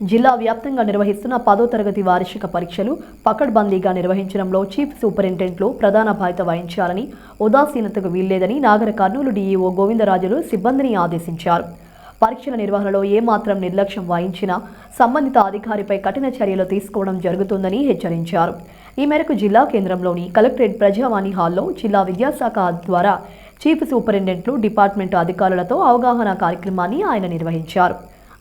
జిల్లా వ్యాప్తంగా నిర్వహిస్తున్న 10వ తరగతి వార్షిక పరీక్షలు పకడ్బందీగా నిర్వహించడంలో చీఫ్ సూపరింటెండెంట్లు ప్రధాన బాధ్యత వహించాలని, ఉదాసీనతకు వీల్లేదని నాగర్ కర్నూలు డీఈఓ గోవిందరాజులు సిబ్బందిని ఆదేశించారు. పరీక్షల నిర్వహణలో ఏమాత్రం నిర్లక్ష్యం వహించినా సంబంధిత అధికారిపై కఠిన చర్యలు తీసుకోవడం జరుగుతుందని హెచ్చరించారు. ఈ మేరకు జిల్లా కేంద్రంలోని కలెక్టరేట్ ప్రజావాణి హాల్లో జిల్లా విద్యాశాఖ ద్వారా చీఫ్ సూపరింటెండెంట్లు, డిపార్ట్మెంటు అధికారులతో అవగాహన కార్యక్రమాన్ని ఆయన నిర్వహించారు.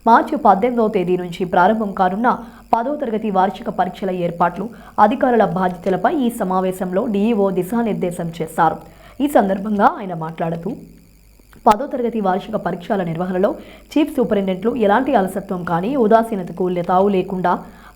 మార్చి 18వ తేదీ నుంచి ప్రారంభం కానున్న 10వ తరగతి వార్షిక పరీక్షల ఏర్పాట్లు, అధికారుల బాధ్యతలపై ఈ సమావేశంలో డీఈఓ దిశానిర్దేశం చేశారు. ఈ సందర్భంగా ఆయన మాట్లాడుతూ 10వ తరగతి వార్షిక పరీక్షల నిర్వహణలో చీఫ్ సూపరింటెండెంట్లు ఎలాంటి అలసత్వం కానీ, ఉదాసీనతకు తావు లేకుండా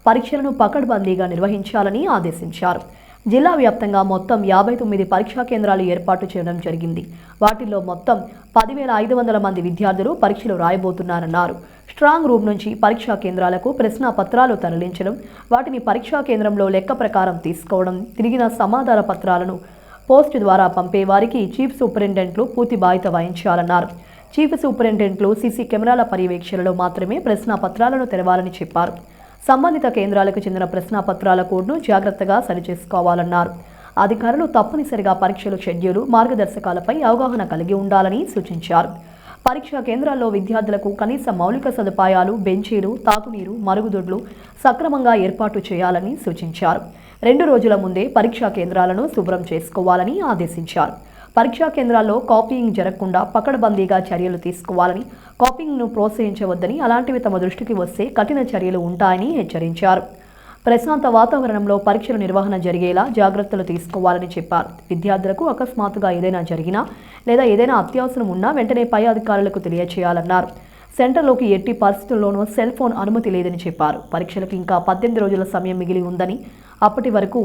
పరీక్షలను పకడ్బందీగా నిర్వహించాలని ఆదేశించారు. జిల్లా వ్యాప్తంగా మొత్తం 59 పరీక్షా కేంద్రాలు ఏర్పాటు చేయడం జరిగింది. వాటిల్లో మొత్తం 10,500 మంది విద్యార్థులు పరీక్షలు రాయబోతున్నారన్నారు. స్ట్రాంగ్ రూమ్ నుంచి పరీక్షా కేంద్రాలకు ప్రశ్న పత్రాలు తరలించడం, వాటిని పరీక్షా కేంద్రంలో లెక్క ప్రకారం తీసుకోవడం, తిరిగిన సమాధాన పత్రాలను పోస్ట్ ద్వారా పంపే వారికి చీఫ్ సూపరింటెండెంట్లు పూర్తి బాధ్యత వహించాలన్నారు. చీఫ్ సూపరింటెండెంట్లు సీసీ కెమెరాల పర్యవేక్షణలో మాత్రమే ప్రశ్న పత్రాలను తెరవాలని చెప్పారు. సంబంధిత కేంద్రాలకు చెందిన ప్రశ్నాపత్రాల కోడ్ను జాగ్రత్తగా సరిచేసుకోవాలన్నారు. అధికారులు తప్పనిసరిగా పరీక్షల షెడ్యూలు, మార్గదర్శకాలపై అవగాహన కలిగి ఉండాలని సూచించారు. పరీక్షా కేంద్రాల్లో విద్యార్థులకు కనీస మౌలిక సదుపాయాలు, బెంచీలు, తాగునీరు, మరుగుదొడ్లు సక్రమంగా ఏర్పాటు చేయాలని సూచించారు. 2 రోజుల ముందే పరీక్షా కేంద్రాలను శుభ్రం చేసుకోవాలని ఆదేశించారు. పరీక్షా కేంద్రాల్లో కాపీయింగ్ జరగకుండా పకడ్బందీగా చర్యలు తీసుకోవాలని, కాపీయింగ్ను ప్రోత్సహించవద్దని, అలాంటివి తమ దృష్టికి వస్తే కఠిన చర్యలు ఉంటాయని హెచ్చరించారు. ప్రశాంత వాతావరణంలో పరీక్షల నిర్వహణ జరిగేలా జాగ్రత్తలు తీసుకోవాలని చెప్పారు. విద్యార్థులకు అకస్మాత్తుగా ఏదైనా జరిగినా లేదా ఏదైనా అత్యవసరం ఉన్నా వెంటనే పై అధికారులకు తెలియచేయాలన్నారు. సెంటర్లోకి ఎట్టి పరిస్థితుల్లోనూ సెల్ ఫోన్ అనుమతి లేదని చెప్పారు. పరీక్షలకు ఇంకా 18 రోజుల సమయం మిగిలి ఉందని, అప్పటి వరకు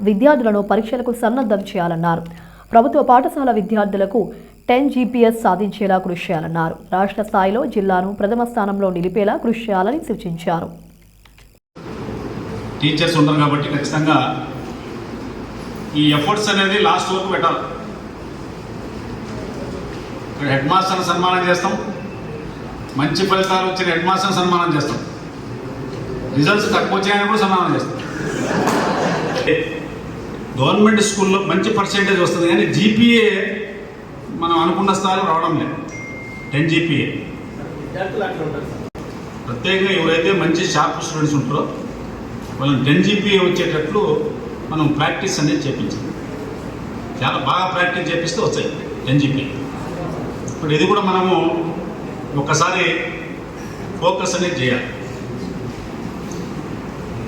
విద్యార్థులను పరీక్షలకు సన్నద్ధం చేయాలన్నారు. ప్రభుత్వ పాఠశాల విద్యార్థులకు 10 GPS సాధించేలా కృషి చేయాలన్నారు. రాష్ట్ర స్థాయిలో జిల్లాను ప్రథమ స్థానంలో నిలిపేలా కృషి చేయాలని సూచించారు. టీచర్స్ ఉంటారు కాబట్టి ఖచ్చితంగా ఈ ఎఫర్ట్స్ అనేది లాస్ట్ వరకు పెట్టాలి. ఇక్కడ హెడ్ మాస్టర్ని సన్మానం చేస్తాం, మంచి ఫలితాలు వచ్చిన హెడ్ మాస్టర్ని సన్మానం చేస్తాం, రిజల్ట్స్ తక్కువ వచ్చాయని కూడా సన్మానం చేస్తాం. గవర్నమెంట్ స్కూల్లో మంచి పర్సెంటేజ్ వస్తుంది కానీ జీపీఏ మనం అనుకున్న స్థాయిలో రావడం లేదు. 10 GPA ప్రత్యేకంగా ఎవరైతే మంచి షార్ప్ స్టూడెంట్స్ ఉంటారో వాళ్ళని 10 GPA వచ్చేటట్లు మనం ప్రాక్టీస్ అనేది చేయించాలి. చాలా బాగా ప్రాక్టీస్ చేపిస్తే వచ్చాయి 10 GPA. ఇప్పుడు ఇది కూడా మనము ఒక్కసారి ఫోకస్ అనేది చేయాలి.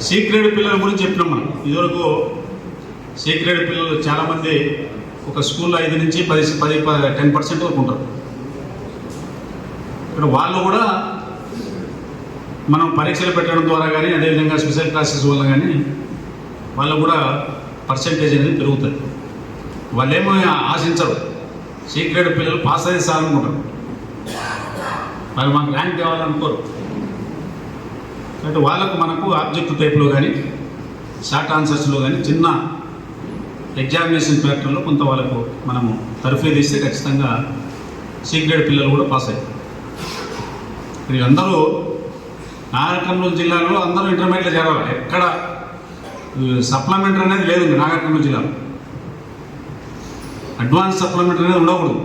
సీక్రెట్ పిల్లల గురించి చెప్పినాం మనం. ఇదివరకు సీక్రెట్ పిల్లలు చాలామంది ఒక స్కూల్లో 5 నుంచి 10% వరకు ఉంటారు. ఇక్కడ వాళ్ళు కూడా మనం పరీక్షలు పెట్టడం ద్వారా కానీ, అదేవిధంగా స్పెషల్ క్లాసెస్ వల్ల కానీ వాళ్ళు కూడా పర్సెంటేజ్ అనేది పెరుగుతుంది. వాళ్ళేమో ఆశించరు, సీక్రెట్ పిల్లలు పాస్ అయితే సాలనుకుంటారు, వాళ్ళు మనకు ర్యాంక్ కావాలనుకోరు. కాబట్టి వాళ్ళకు మనకు ఆబ్జెక్టివ్ టైప్లో కానీ, షార్ట్ ఆన్సర్స్లో కానీ, చిన్న ఎగ్జామినేషన్ ప్యాటర్న్లో కొంత వాళ్ళకు మనము తర్ఫీదు ఇస్తే ఖచ్చితంగా సీక్రెట్ పిల్లలు కూడా పాస్ అయ్యారు. వీళ్ళందరూ నాగర్ కర్నూలు జిల్లాలో అందరూ ఇంటర్మీడియట్లో చేరాలి. ఎక్కడ సప్లిమెంటరీ అనేది లేదు నాగర్ కర్నూలు జిల్లాలో. అడ్వాన్స్ సప్లిమెంటరీ అనేది ఉండకూడదు.